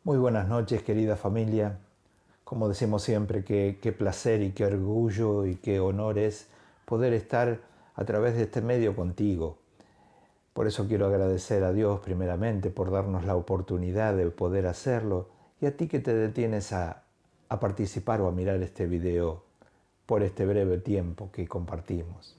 Muy buenas noches, querida familia. Como decimos siempre, qué placer y qué orgullo y qué honor es poder estar a través de este medio contigo. Por eso quiero agradecer a Dios primeramente por darnos la oportunidad de poder hacerlo y a ti que te detienes a participar o a mirar este video por este breve tiempo que compartimos.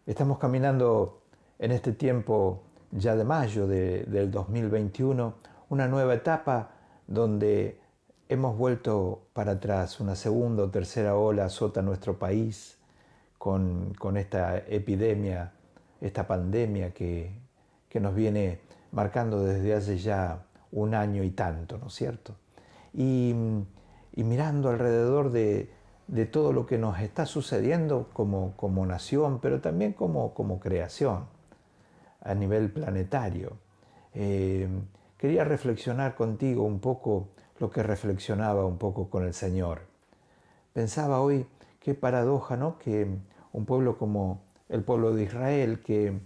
Estamos caminando en este tiempo ya de mayo del 2021, una nueva etapa donde hemos vuelto para atrás. Una segunda o tercera ola azota nuestro país con esta epidemia, esta pandemia que nos viene marcando desde hace ya un año y tanto, ¿no es cierto? Y, y mirando alrededor de todo lo que nos está sucediendo como nación, pero también como creación a nivel planetario. Eh, Quería reflexionar contigo un poco lo que reflexionaba un poco con el Señor. Pensaba hoy qué paradoja, ¿no? Que un pueblo como el pueblo de Israel, que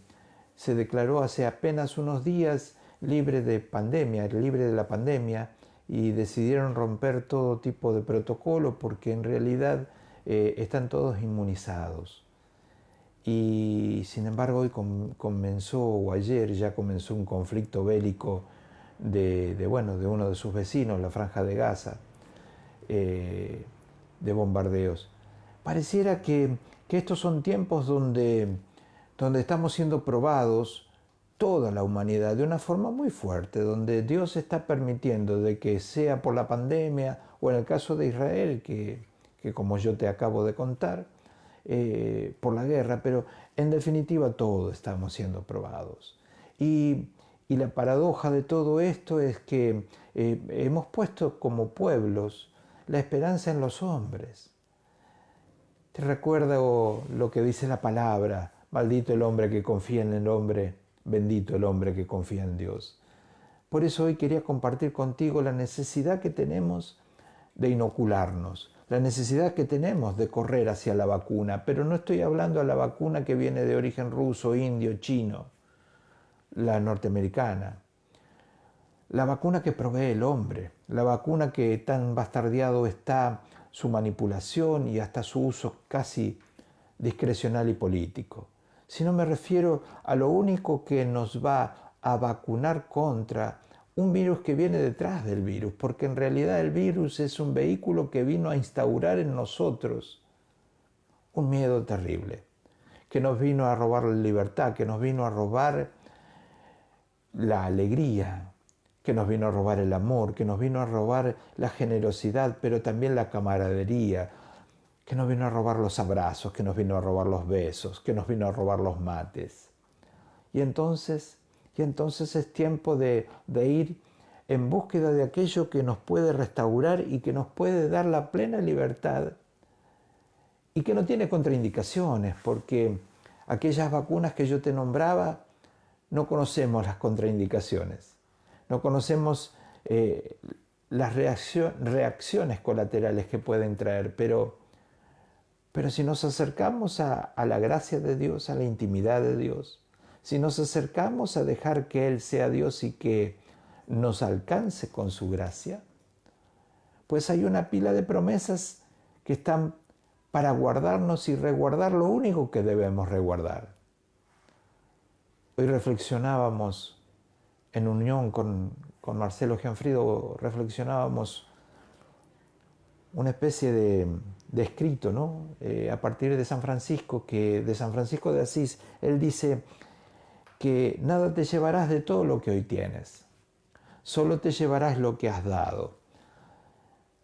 se declaró hace apenas unos días libre de pandemia, libre de la pandemia, y decidieron romper todo tipo de protocolo porque en realidad están todos inmunizados. Y sin embargo hoy comenzó, o ayer ya comenzó un conflicto bélico de uno de sus vecinos, la Franja de Gaza, de bombardeos. Pareciera que estos son tiempos donde estamos siendo probados, toda la humanidad, de una forma muy fuerte, donde Dios está permitiendo de que sea por la pandemia o en el caso de Israel, que como yo te acabo de contar, por la guerra, pero en definitiva todos estamos siendo probados. Y la paradoja de todo esto es que hemos puesto como pueblos la esperanza en los hombres. Te recuerdo lo que dice la palabra: maldito el hombre que confía en el hombre, bendito el hombre que confía en Dios. Por eso hoy quería compartir contigo la necesidad que tenemos de inocularnos, la necesidad que tenemos de correr hacia la vacuna, pero no estoy hablando de la vacuna que viene de origen ruso, indio, chino, la norteamericana, la vacuna que provee el hombre, la vacuna que tan bastardeado está su manipulación y hasta su uso casi discrecional y político. Si no, me refiero a lo único que nos va a vacunar contra un virus que viene detrás del virus, porque en realidad el virus es un vehículo que vino a instaurar en nosotros un miedo terrible, que nos vino a robar la libertad, que nos vino a robar la alegría, que nos vino a robar el amor, que nos vino a robar la generosidad, pero también la camaradería, que nos vino a robar los abrazos, que nos vino a robar los besos, que nos vino a robar los mates. Y entonces es tiempo de ir en búsqueda de aquello que nos puede restaurar y que nos puede dar la plena libertad y que no tiene contraindicaciones, porque aquellas vacunas que yo te nombraba no conocemos las contraindicaciones, no conocemos las reacciones colaterales que pueden traer, pero si nos acercamos a la gracia de Dios, a la intimidad de Dios, si nos acercamos a dejar que Él sea Dios y que nos alcance con su gracia, pues hay una pila de promesas que están para guardarnos y resguardar lo único que debemos resguardar. Hoy reflexionábamos en unión con Marcelo Gianfrido, reflexionábamos una especie de escrito, ¿no? A partir de San Francisco, de San Francisco de Asís. Él dice que nada te llevarás de todo lo que hoy tienes, solo te llevarás lo que has dado.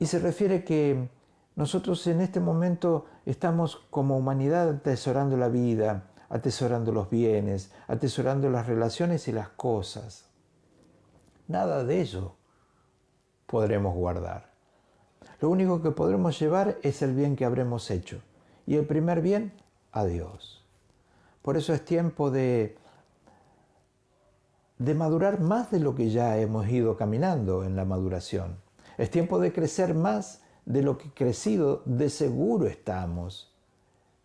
Y se refiere que nosotros en este momento estamos como humanidad atesorando la vida, atesorando los bienes, atesorando las relaciones y las cosas. Nada de ello podremos guardar. Lo único que podremos llevar es el bien que habremos hecho. Y el primer bien, a Dios. Por eso es tiempo de madurar más de lo que ya hemos ido caminando en la maduración. Es tiempo de crecer más de lo que crecido de seguro estamos.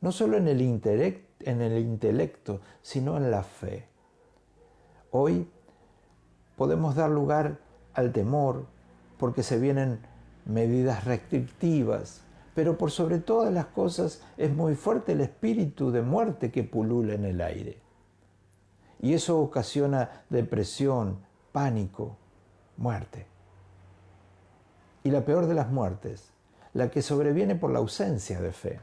No solo en el intelecto, sino en la fe. Hoy podemos dar lugar al temor, porque se vienen medidas restrictivas, pero por sobre todas las cosas es muy fuerte el espíritu de muerte que pulula en el aire. Y eso ocasiona depresión, pánico, muerte. Y la peor de las muertes, la que sobreviene por la ausencia de fe.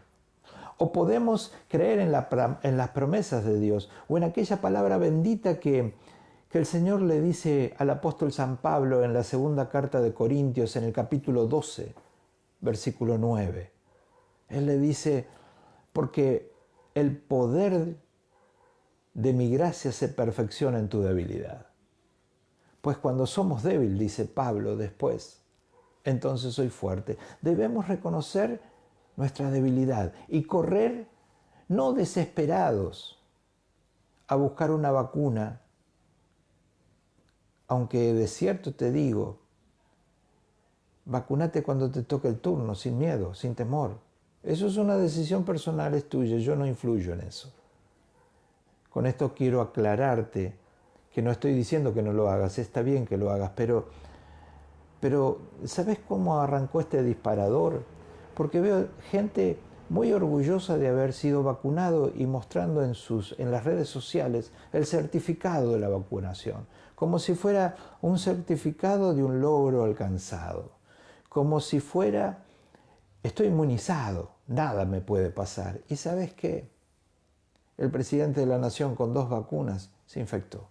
O podemos creer en las promesas de Dios o en aquella palabra bendita que el Señor le dice al apóstol San Pablo en la segunda carta de Corintios, en el capítulo 12, versículo 9. Él le dice, porque el poder de mi gracia se perfecciona en tu debilidad. Pues cuando somos débiles, dice Pablo después, entonces soy fuerte. Debemos reconocer nuestra debilidad y correr no desesperados a buscar una vacuna, aunque de cierto te digo, vacúnate cuando te toque el turno, sin miedo, sin temor. Eso es una decisión personal, es tuya, yo no influyo en eso. Con esto quiero aclararte que no estoy diciendo que no lo hagas, está bien que lo hagas, pero ¿sabes cómo arrancó este disparador? Porque veo gente muy orgullosa de haber sido vacunado y mostrando en las redes sociales el certificado de la vacunación, como si fuera un certificado de un logro alcanzado, como si fuera, estoy inmunizado, nada me puede pasar. ¿Y sabes qué? El presidente de la nación con 2 vacunas se infectó.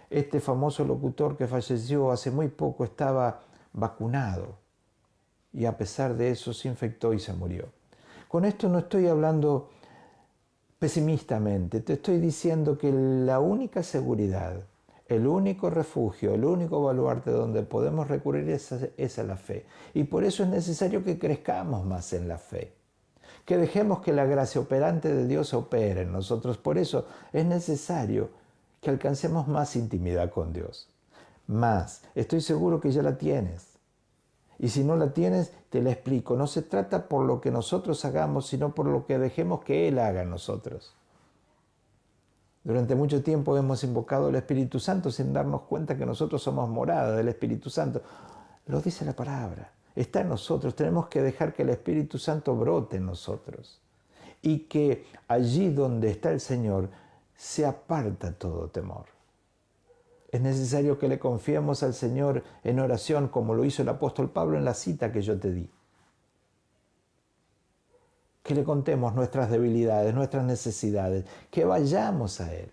Este famoso locutor que falleció hace muy poco estaba vacunado y a pesar de eso se infectó y se murió. Con esto no estoy hablando pesimistamente, te estoy diciendo que la única seguridad, el único refugio, el único baluarte donde podemos recurrir es a la fe. Y por eso es necesario que crezcamos más en la fe, que dejemos que la gracia operante de Dios opere en nosotros. Por eso es necesario que alcancemos más intimidad con Dios. Más, estoy seguro que ya la tienes. Y si no la tienes, te la explico. No se trata por lo que nosotros hagamos, sino por lo que dejemos que Él haga en nosotros. Durante mucho tiempo hemos invocado al Espíritu Santo sin darnos cuenta que nosotros somos morada del Espíritu Santo. Lo dice la palabra. Está en nosotros. Tenemos que dejar que el Espíritu Santo brote en nosotros. Y que allí donde está el Señor se aparta todo temor. Es necesario que le confiemos al Señor en oración, como lo hizo el apóstol Pablo en la cita que yo te di. Que le contemos nuestras debilidades, nuestras necesidades, que vayamos a Él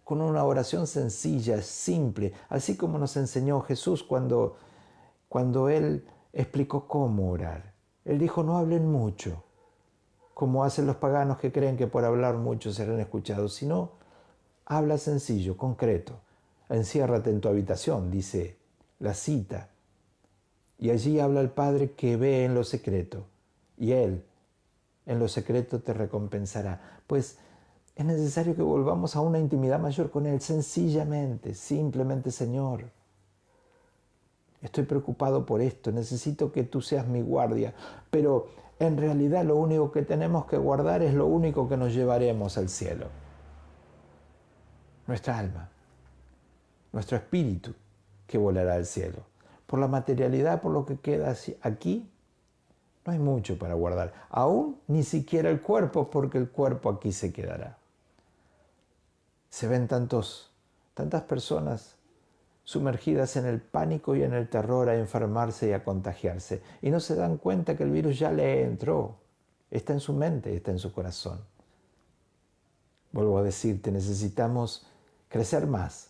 con una oración sencilla, simple, así como nos enseñó Jesús cuando Él explicó cómo orar. Él dijo, no hablen mucho, como hacen los paganos que creen que por hablar mucho serán escuchados, sino habla sencillo, concreto. Enciérrate en tu habitación, dice la cita, y allí habla el Padre que ve en lo secreto, y Él en lo secreto te recompensará. Pues es necesario que volvamos a una intimidad mayor con Él, sencillamente, simplemente, Señor, estoy preocupado por esto, necesito que tú seas mi guardia, pero en realidad lo único que tenemos que guardar es lo único que nos llevaremos al cielo. Nuestra alma, nuestro espíritu que volará al cielo. Por la materialidad, por lo que queda aquí, no hay mucho para guardar. Aún ni siquiera el cuerpo, porque el cuerpo aquí se quedará. Se ven tantas personas sumergidas en el pánico y en el terror a enfermarse y a contagiarse. Y no se dan cuenta que el virus ya le entró. Está en su mente, está en su corazón. Vuelvo a decirte, necesitamos crecer más.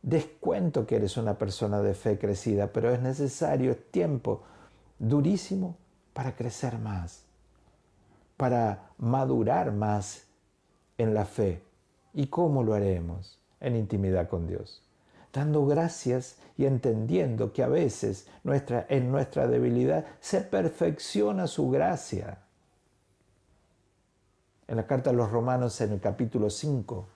Descuento que eres una persona de fe crecida, pero es necesario, es tiempo durísimo para crecer más, para madurar más en la fe. ¿Y cómo lo haremos? En intimidad con Dios, dando gracias y entendiendo que a veces en nuestra debilidad se perfecciona su gracia. En la carta a los Romanos, en el capítulo 5,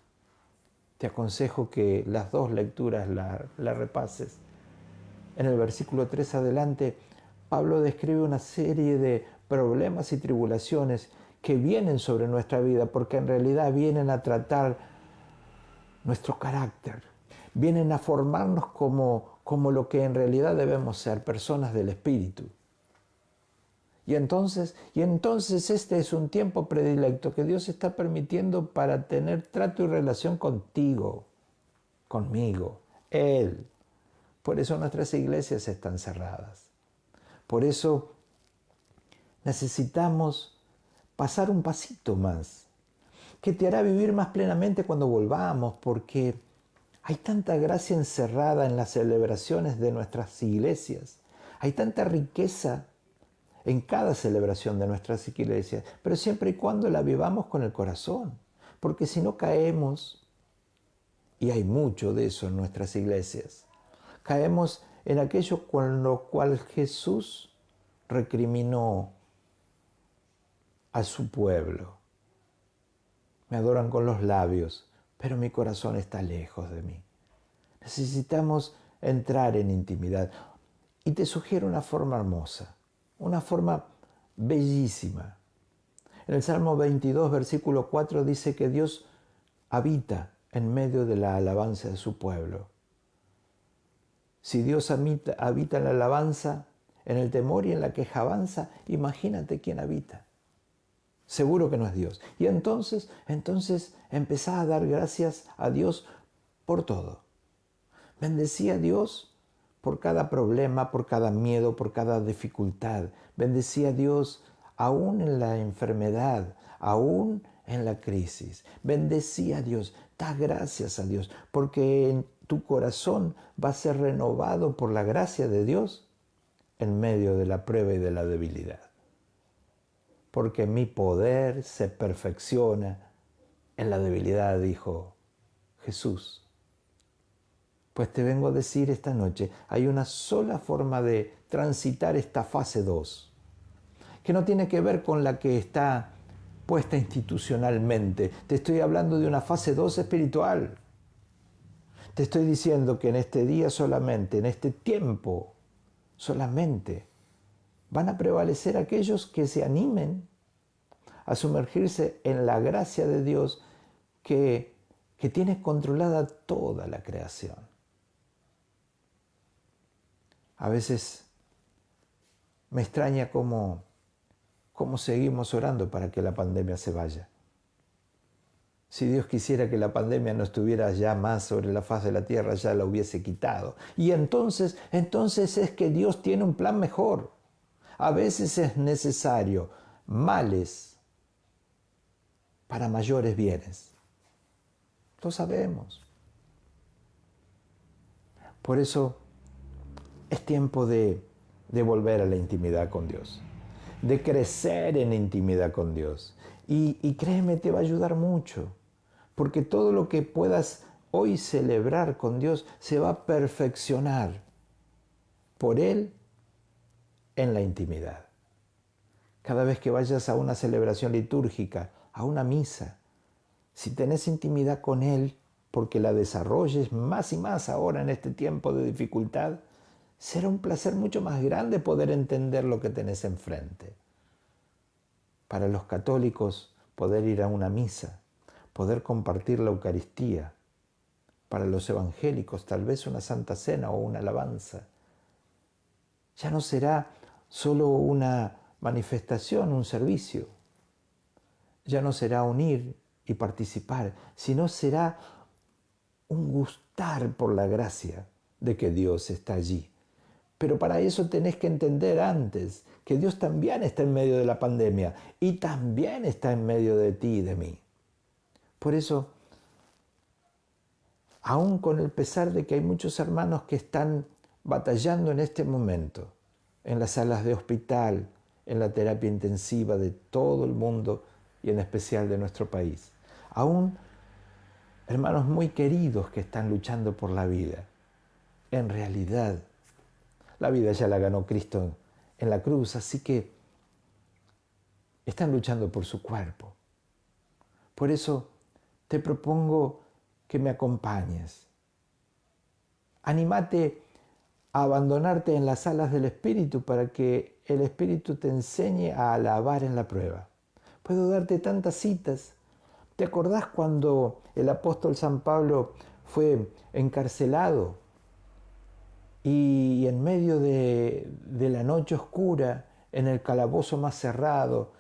te aconsejo que las 2 lecturas la repases. En el versículo 3 adelante, Pablo describe una serie de problemas y tribulaciones que vienen sobre nuestra vida, porque en realidad vienen a tratar nuestro carácter, Vienen a formarnos como lo que en realidad debemos ser, personas del Espíritu. Y entonces este es un tiempo predilecto que Dios está permitiendo para tener trato y relación contigo, conmigo, Él. Por eso nuestras iglesias están cerradas. Por eso necesitamos pasar un pasito más, que te hará vivir más plenamente cuando volvamos, porque hay tanta gracia encerrada en las celebraciones de nuestras iglesias. Hay tanta riqueza en cada celebración de nuestras iglesias, pero siempre y cuando la vivamos con el corazón, porque si no caemos, y hay mucho de eso en nuestras iglesias, caemos en aquello con lo cual Jesús recriminó a su pueblo. Me adoran con los labios, pero mi corazón está lejos de mí. Necesitamos entrar en intimidad. Y te sugiero una forma hermosa, una forma bellísima. En el Salmo 22, versículo 4 dice que Dios habita en medio de la alabanza de su pueblo. Si Dios habita en la alabanza, en el temor y en la quejanza, imagínate quién habita. Seguro que no es Dios. Y entonces empezá a dar gracias a Dios por todo. Bendecí a Dios por cada problema, por cada miedo, por cada dificultad. Bendecí a Dios aún en la enfermedad, aún en la crisis. Bendecí a Dios, da gracias a Dios, porque en tu corazón va a ser renovado por la gracia de Dios en medio de la prueba y de la debilidad. Porque mi poder se perfecciona en la debilidad, dijo Jesús. Pues te vengo a decir esta noche, hay una sola forma de transitar esta fase 2, que no tiene que ver con la que está puesta institucionalmente. Te estoy hablando de una fase 2 espiritual. Te estoy diciendo que en este día solamente, en este tiempo solamente, van a prevalecer aquellos que se animen a sumergirse en la gracia de Dios que tiene controlada toda la creación. A veces me extraña cómo seguimos orando para que la pandemia se vaya. Si Dios quisiera que la pandemia no estuviera ya más sobre la faz de la tierra, ya la hubiese quitado. Y entonces es que Dios tiene un plan mejor. A veces es necesario males para mayores bienes. Lo sabemos. Por eso es tiempo de volver a la intimidad con Dios, de crecer en intimidad con Dios. Y créeme, te va a ayudar mucho, porque todo lo que puedas hoy celebrar con Dios se va a perfeccionar por Él en la intimidad. Cada vez que vayas a una celebración litúrgica, a una misa, si tenés intimidad con Él, porque la desarrolles más y más ahora en este tiempo de dificultad, será un placer mucho más grande poder entender lo que tenés enfrente. Para los católicos, poder ir a una misa, poder compartir la Eucaristía. Para los evangélicos, tal vez una Santa Cena o una alabanza. Ya no será solo una manifestación, un servicio. Ya no será un ir y participar, sino será un gustar por la gracia de que Dios está allí. Pero para eso tenés que entender antes que Dios también está en medio de la pandemia y también está en medio de ti y de mí. Por eso, aún con el pesar de que hay muchos hermanos que están batallando en este momento, en las salas de hospital, en la terapia intensiva de todo el mundo y en especial de nuestro país, aún hermanos muy queridos que están luchando por la vida, en realidad, la vida ya la ganó Cristo en la cruz, así que están luchando por su cuerpo. Por eso te propongo que me acompañes. Anímate a abandonarte en las alas del Espíritu para que el Espíritu te enseñe a alabar en la prueba. Puedo darte tantas citas. ¿Te acordás cuando el apóstol San Pablo fue encarcelado y en medio de la noche oscura, en el calabozo más cerrado,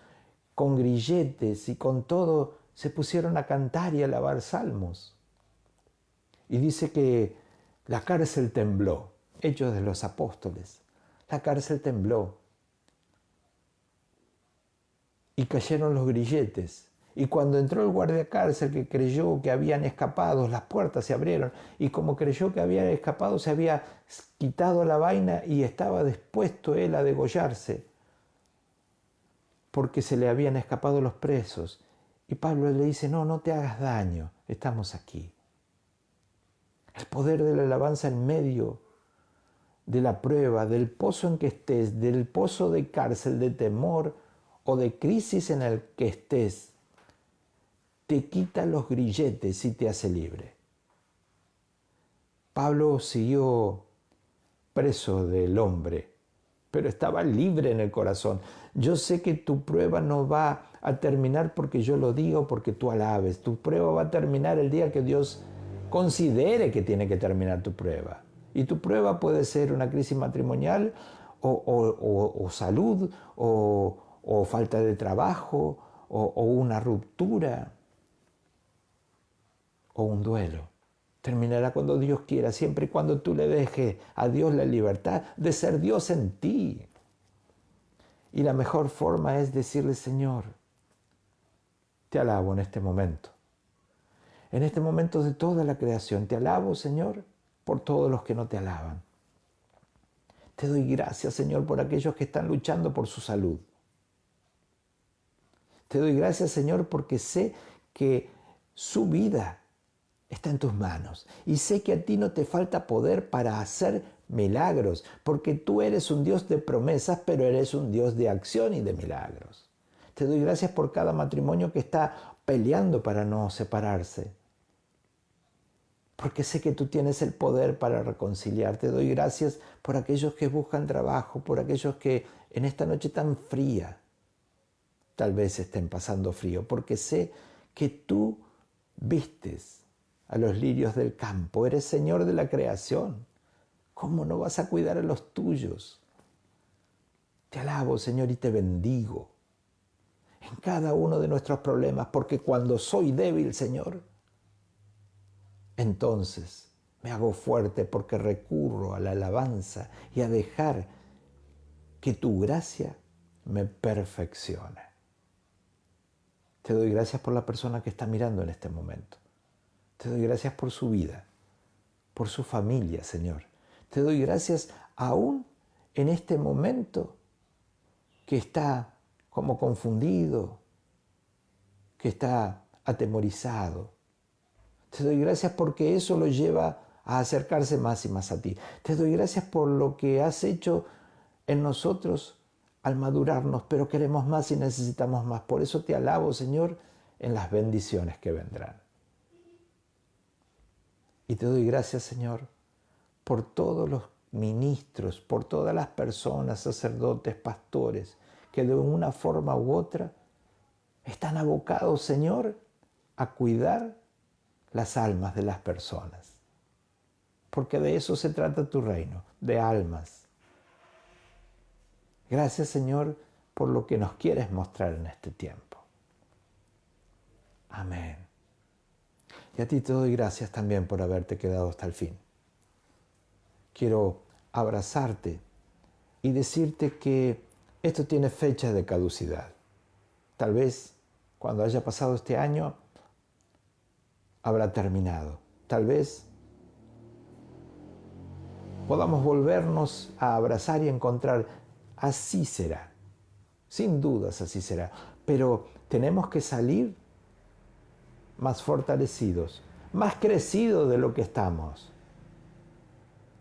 con grilletes y con todo, se pusieron a cantar y a alabar salmos. Y dice que la cárcel tembló, Hechos de los Apóstoles. La cárcel tembló y cayeron los grilletes. Y cuando entró el guardiacárcel, que creyó que habían escapado, las puertas se abrieron, y como creyó que habían escapado, se había quitado la vaina y estaba dispuesto él a degollarse, porque se le habían escapado los presos. Y Pablo le dice, no, no te hagas daño, estamos aquí. El poder de la alabanza en medio de la prueba, del pozo en que estés, del pozo de cárcel, de temor o de crisis en el que estés, te quita los grilletes y te hace libre. Pablo siguió preso del hombre, pero estaba libre en el corazón. Yo sé que tu prueba no va a terminar porque yo lo digo, porque tú alabes. Tu prueba va a terminar el día que Dios considere que tiene que terminar tu prueba. Y tu prueba puede ser una crisis matrimonial o salud o falta de trabajo o una ruptura o un duelo. Terminará cuando Dios quiera, siempre y cuando tú le dejes a Dios la libertad de ser Dios en ti. Y la mejor forma es decirle, Señor, te alabo en este momento. En este momento de toda la creación, te alabo, Señor, por todos los que no te alaban. Te doy gracias, Señor, por aquellos que están luchando por su salud. Te doy gracias, Señor, porque sé que su vida está en tus manos. Y sé que a ti no te falta poder para hacer milagros, porque tú eres un Dios de promesas, pero eres un Dios de acción y de milagros. Te doy gracias por cada matrimonio que está peleando para no separarse, porque sé que tú tienes el poder para reconciliar. Te doy gracias por aquellos que buscan trabajo, por aquellos que en esta noche tan fría tal vez estén pasando frío, porque sé que tú vistes a los lirios del campo, eres Señor de la creación. ¿Cómo no vas a cuidar a los tuyos? Te alabo, Señor, y te bendigo en cada uno de nuestros problemas, porque cuando soy débil, Señor, entonces me hago fuerte porque recurro a la alabanza y a dejar que tu gracia me perfeccione. Te doy gracias por la persona que está mirando en este momento. Te doy gracias por su vida, por su familia, Señor. Te doy gracias aún en este momento que está como confundido, que está atemorizado. Te doy gracias porque eso lo lleva a acercarse más y más a ti. Te doy gracias por lo que has hecho en nosotros al madurarnos, pero queremos más y necesitamos más. Por eso te alabo, Señor, en las bendiciones que vendrán. Y te doy gracias, Señor, por todos los ministros, por todas las personas, sacerdotes, pastores, que de una forma u otra están abocados, Señor, a cuidar las almas de las personas. Porque de eso se trata tu reino, de almas. Gracias, Señor, por lo que nos quieres mostrar en este tiempo. Amén. Y a ti te doy gracias también por haberte quedado hasta el fin. Quiero abrazarte y decirte que esto tiene fecha de caducidad. Tal vez cuando haya pasado este año habrá terminado. Tal vez podamos volvernos a abrazar y encontrar. Así será. Sin dudas así será. Pero tenemos que salir más fortalecidos, más crecidos de lo que estamos,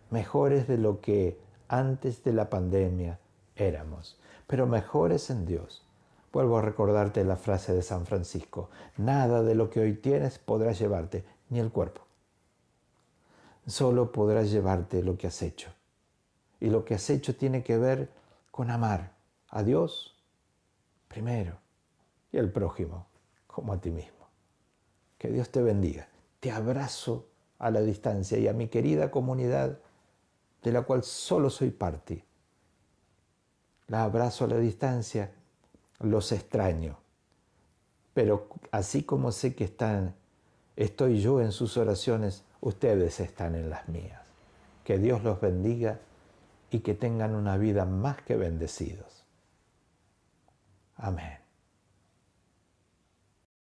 mejores de lo que antes de la pandemia éramos, pero mejores en Dios. Vuelvo a recordarte la frase de San Francisco: nada de lo que hoy tienes podrá llevarte, ni el cuerpo. Solo podrás llevarte lo que has hecho. Y lo que has hecho tiene que ver con amar a Dios primero y al prójimo como a ti mismo. Que Dios te bendiga. Te abrazo a la distancia y a mi querida comunidad de la cual solo soy parte. La abrazo a la distancia, los extraño, pero así como sé que estoy yo en sus oraciones, ustedes están en las mías. Que Dios los bendiga y que tengan una vida más que bendecidos. Amén.